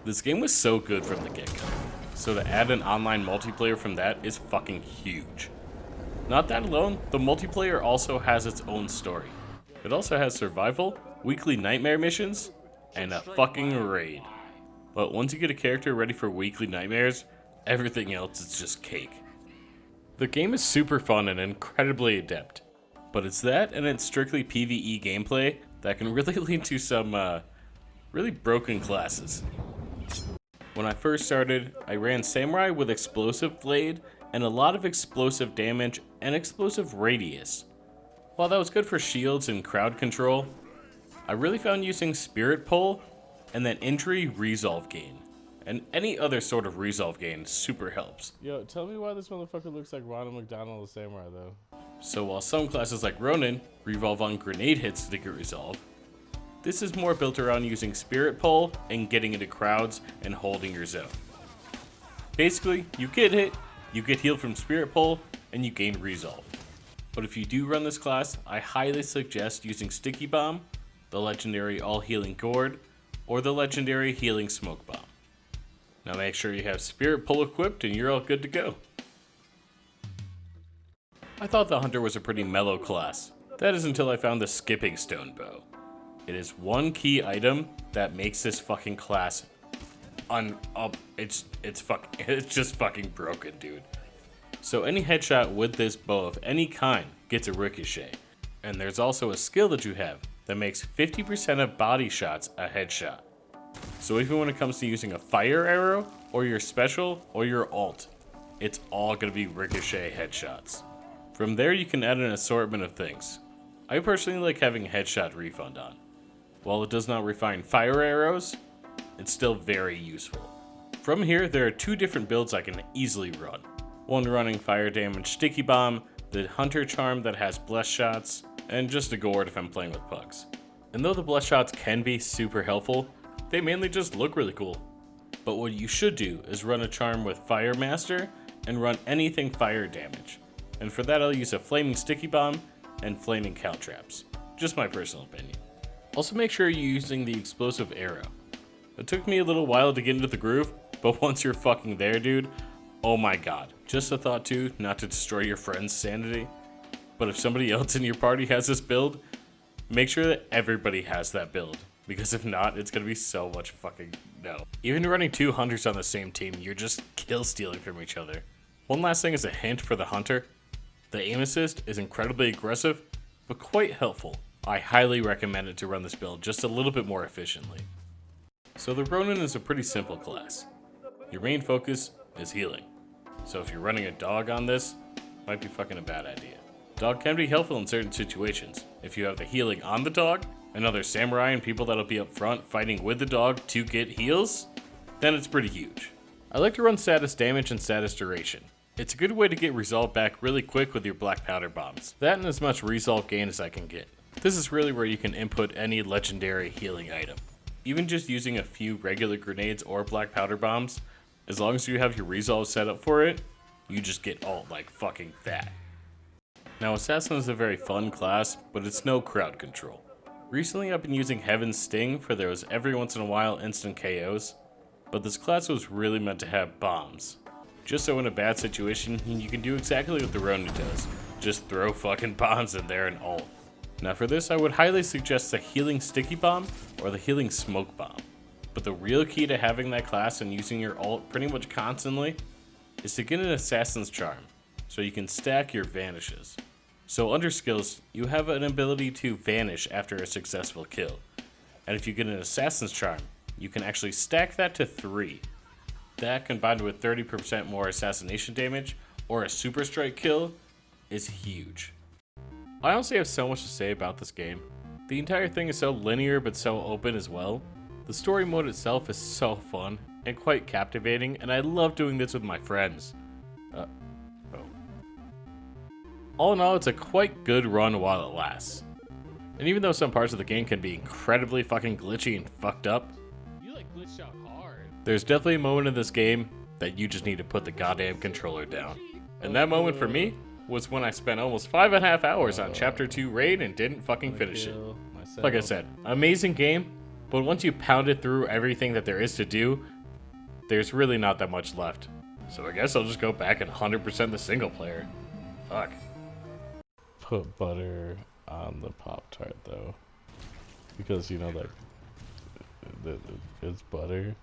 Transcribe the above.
This game was so good from the get-go, so to add an online multiplayer from that is fucking huge. Not that alone, the multiplayer also has its own story. It also has survival, weekly nightmare missions, and a fucking raid. But once you get a character ready for weekly nightmares, everything else is just cake. The game is super fun and incredibly adept, but it's that and its strictly PvE gameplay that can really lead to some really broken classes. When I first started, I ran Samurai with Explosive Blade and a lot of explosive damage and explosive radius. While that was good for shields and crowd control, I really found using Spirit Pull and then Injury Resolve Gain. And any other sort of resolve gain super helps. Yo, tell me why this motherfucker looks like Ronald McDonald the Samurai, though. So while some classes like Ronin revolve on grenade hits to get resolve, this is more built around using Spirit Pull and getting into crowds and holding your zone. Basically, you get hit, you get healed from Spirit Pull, and you gain resolve. But if you do run this class, I highly suggest using Sticky Bomb, the legendary All Healing Gourd, or the legendary Healing Smoke Bomb. Now make sure you have Spirit Pull equipped and you're all good to go. I thought the Hunter was a pretty mellow class. That is until I found the Skipping Stone Bow. It is one key item that makes this fucking class it's just fucking broken, dude. So any headshot with this bow of any kind gets a ricochet. And there's also a skill that you have that makes 50% of body shots a headshot. So even when it comes to using a fire arrow, or your special, or your ult, it's all going to be ricochet headshots. From there you can add an assortment of things. I personally like having headshot refund on. While it does not refine fire arrows, it's still very useful. From here there are two different builds I can easily run. One running fire damage Sticky Bomb, the Hunter Charm that has bless shots, and just a gourd if I'm playing with pucks. And though the bless shots can be super helpful, they mainly just look really cool. But what you should do is run a charm with Fire Master and run anything fire damage. And for that I'll use a Flaming Sticky Bomb and Flaming Caltraps. Just my personal opinion. Also make sure you're using the Explosive Arrow. It took me a little while to get into the groove, but once you're fucking there, dude, oh my god. Just a thought too, not to destroy your friend's sanity, but if somebody else in your party has this build, make sure that everybody has that build. Because if not, it's going to be so much fucking no. Even running two hunters on the same team, you're just kill stealing from each other. One last thing is a hint for the hunter. The aim assist is incredibly aggressive, but quite helpful. I highly recommend it to run this build just a little bit more efficiently. So the Ronin is a pretty simple class. Your main focus is healing. So if you're running a dog on this, might be fucking a bad idea. Dog can be helpful in certain situations. If you have the healing on the dog, another samurai and people that'll be up front fighting with the dog to get heals, then it's pretty huge. I like to run status damage and status duration. It's a good way to get resolve back really quick with your black powder bombs. That and as much resolve gain as I can get. This is really where you can input any legendary healing item. Even just using a few regular grenades or black powder bombs, as long as you have your resolve set up for it, you just get ult like fucking that. Now Assassin is a very fun class, but it's no crowd control. Recently I've been using Heaven's Sting for those every once in a while instant KOs, but this class was really meant to have bombs. Just so in a bad situation, you can do exactly what the Ronin does, just throw fucking bombs in there and ult. Now for this I would highly suggest the Healing Sticky Bomb or the Healing Smoke Bomb. But the real key to having that class and using your ult pretty much constantly is to get an Assassin's Charm, so you can stack your vanishes. So under skills, you have an ability to vanish after a successful kill. And if you get an Assassin's Charm, you can actually stack that to 3. That combined with 30% more assassination damage or a super strike kill is huge. I honestly have so much to say about this game. The entire thing is so linear but so open as well. The story mode itself is so fun and quite captivating, and I love doing this with my friends. All in all, it's a quite good run while it lasts. And even though some parts of the game can be incredibly fucking glitchy and fucked up, You like glitched out hard. there's definitely a moment in this game that you just need to put the goddamn controller down. And that moment for me was when I spent almost 5.5 hours on Chapter 2 raid and didn't fucking finish it. Like I said, amazing game, but once you pound it through everything that there is to do, there's really not that much left. So I guess I'll just go back and 100% the single player. Fuck. Put butter on the Pop-Tart though. Because, you know, like, it's butter.